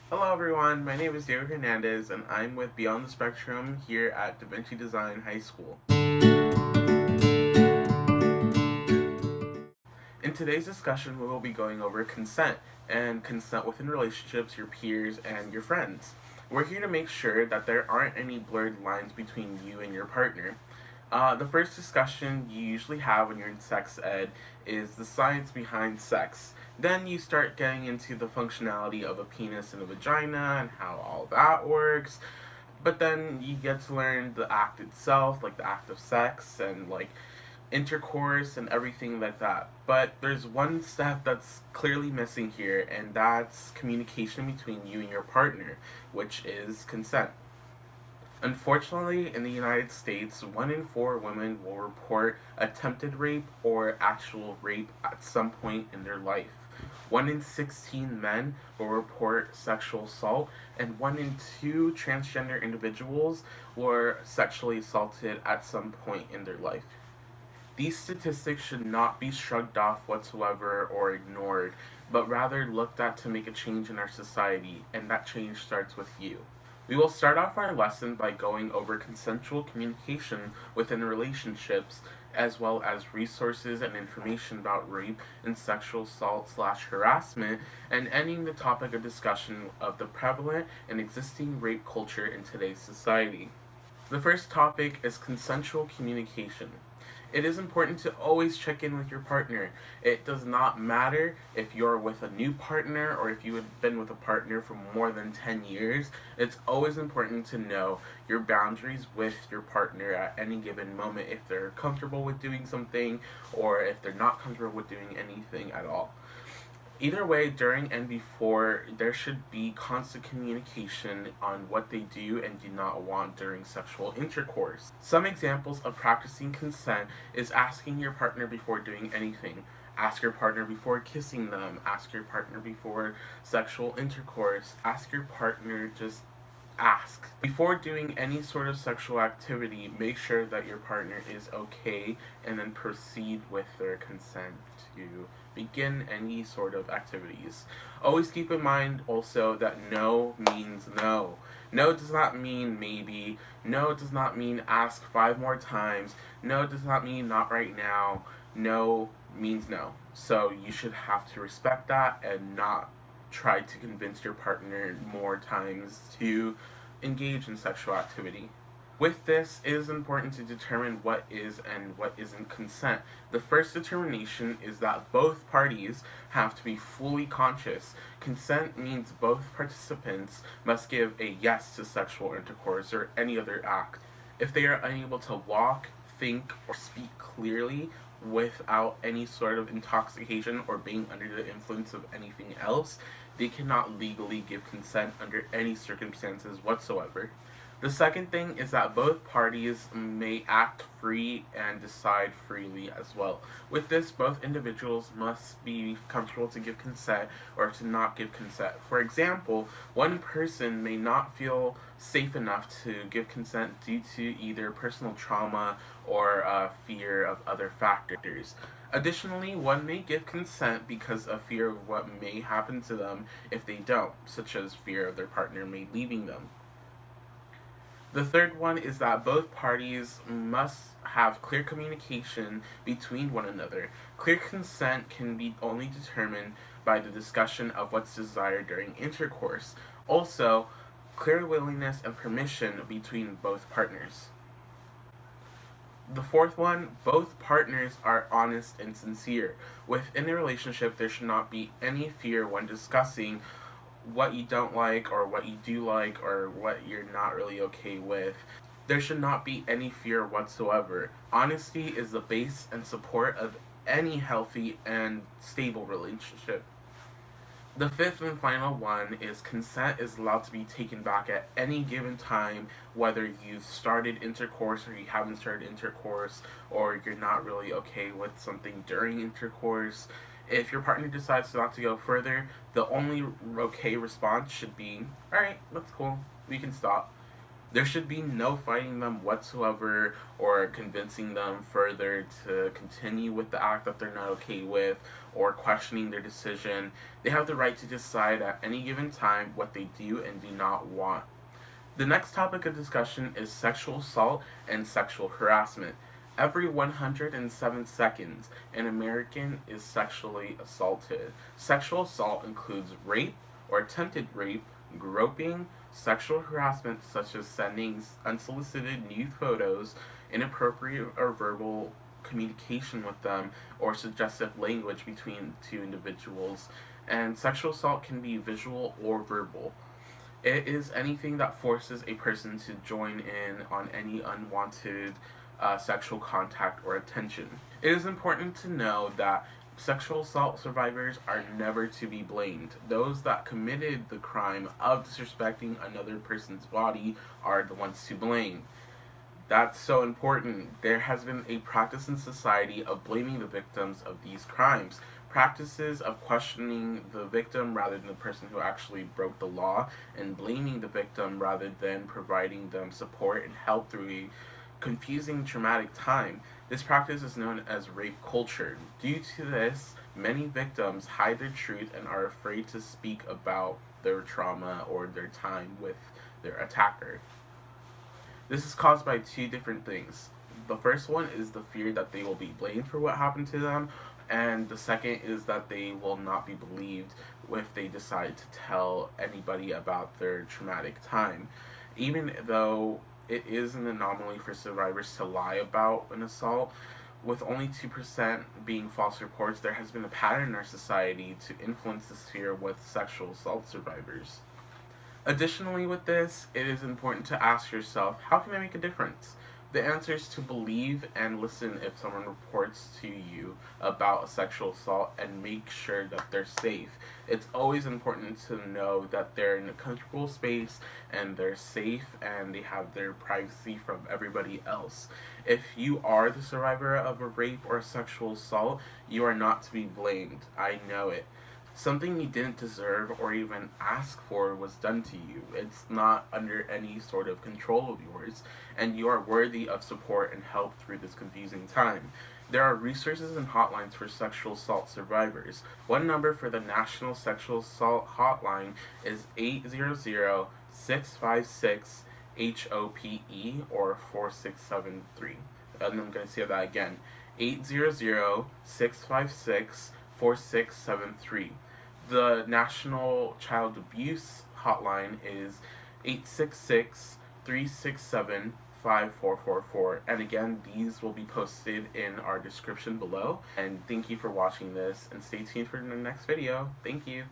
Hello everyone, my name is Diego Hernandez and I'm with Beyond the Spectrum here at Da Vinci Design High School. In today's discussion, we will be going over consent and consent within relationships, your peers, and your friends. We're here to make sure that there aren't any blurred lines between you and your partner. The first discussion you usually have when you're in sex ed is the science behind sex. Then you start getting into the functionality of a penis and a vagina and how all that works. But then you get to learn the act itself, like the act of sex and like intercourse and everything like that. But there's one step that's clearly missing here, and that's communication between you and your partner, which is consent. Unfortunately, in the United States, 1 in 4 women will report attempted rape or actual rape at some point in their life. 1 in 16 men will report sexual assault, and 1 in 2 transgender individuals were sexually assaulted at some point in their life. These statistics should not be shrugged off whatsoever or ignored, but rather looked at to make a change in our society, and that change starts with you. We will start off our lesson by going over consensual communication within relationships, as well as resources and information about rape and sexual assault/harassment, and ending the topic of discussion of the prevalent and existing rape culture in today's society. The first topic is consensual communication. It is important to always check in with your partner. It does not matter if you're with a new partner or if you have been with a partner for more than 10 years. It's always important to know your boundaries with your partner at any given moment, if they're comfortable with doing something or if they're not comfortable with doing anything at all. Either way, during and before, there should be constant communication on what they do and do not want during sexual intercourse. Some examples of practicing consent is asking your partner before doing anything. Ask your partner before kissing them. Ask your partner before sexual intercourse. Ask your partner, just ask. Before doing any sort of sexual activity, make sure that your partner is okay and then proceed with their consent to begin any sort of activities. Always keep in mind also that no means no. No does not mean maybe. No does not mean ask 5 more times. No does not mean not right now. No means no. So you should have to respect that and not try to convince your partner more times to engage in sexual activity. With this, it is important to determine what is and what isn't consent. The first determination is that both parties have to be fully conscious. Consent means both participants must give a yes to sexual intercourse or any other act. If they are unable to walk, think, or speak clearly without any sort of intoxication or being under the influence of anything else, they cannot legally give consent under any circumstances whatsoever. The second thing is that both parties may act free and decide freely as well. With this, both individuals must be comfortable to give consent or to not give consent. For example, one person may not feel safe enough to give consent due to either personal trauma or fear of other factors. Additionally, one may give consent because of fear of what may happen to them if they don't, such as fear of their partner may leaving them. The third one is that both parties must have clear communication between one another. Clear consent can be only determined by the discussion of what's desired during intercourse. Also, clear willingness and permission between both partners. The fourth one, both partners are honest and sincere. Within a relationship, there should not be any fear when discussing what you don't like or what you do like or what you're not really okay with. There should not be any fear whatsoever. Honesty is the base and support of any healthy and stable relationship. The fifth and final one is consent is allowed to be taken back at any given time, whether you've started intercourse or you haven't started intercourse, or you're not really okay with something during intercourse. If your partner decides not to go further, the only okay response should be, alright, that's cool, we can stop. There should be no fighting them whatsoever or convincing them further to continue with the act that they're not okay with or questioning their decision. They have the right to decide at any given time what they do and do not want. The next topic of discussion is sexual assault and sexual harassment. Every 107 seconds, an American is sexually assaulted. Sexual assault includes rape or attempted rape, groping, sexual harassment such as sending unsolicited nude photos, inappropriate or verbal communication with them, or suggestive language between two individuals. And sexual assault can be visual or verbal. It is anything that forces a person to join in on any unwanted sexual contact or attention. It is important to know that sexual assault survivors are never to be blamed. Those that committed the crime of disrespecting another person's body are the ones to blame. That's so important. There has been a practice in society of blaming the victims of these crimes. Practices of questioning the victim rather than the person who actually broke the law, and blaming the victim rather than providing them support and help through a confusing, traumatic time. This practice is known as rape culture. Due to this, many victims hide their truth and are afraid to speak about their trauma or their time with their attacker. This is caused by two different things. The first one is the fear that they will be blamed for what happened to them, and the second is that they will not be believed if they decide to tell anybody about their traumatic time. Even though it is an anomaly for survivors to lie about an assault, with only 2% being false reports, there has been a pattern in our society to influence this fear with sexual assault survivors. Additionally, with this, it is important to ask yourself, how can I make a difference? The answer is to believe and listen if someone reports to you about a sexual assault and make sure that they're safe. It's always important to know that they're in a comfortable space and they're safe and they have their privacy from everybody else. If you are the survivor of a rape or a sexual assault, you are not to be blamed. I know it. Something you didn't deserve or even ask for was done to you. It's not under any sort of control of yours, and you are worthy of support and help through this confusing time. There are resources and hotlines for sexual assault survivors. One number for the National Sexual Assault Hotline is 800-656 HOPE or 4673. And I'm going to say that again, 800-656 4673. The National Child Abuse Hotline is 866-367-5444. And again, these will be posted in our description below. And thank you for watching this, and stay tuned for the next video. Thank you.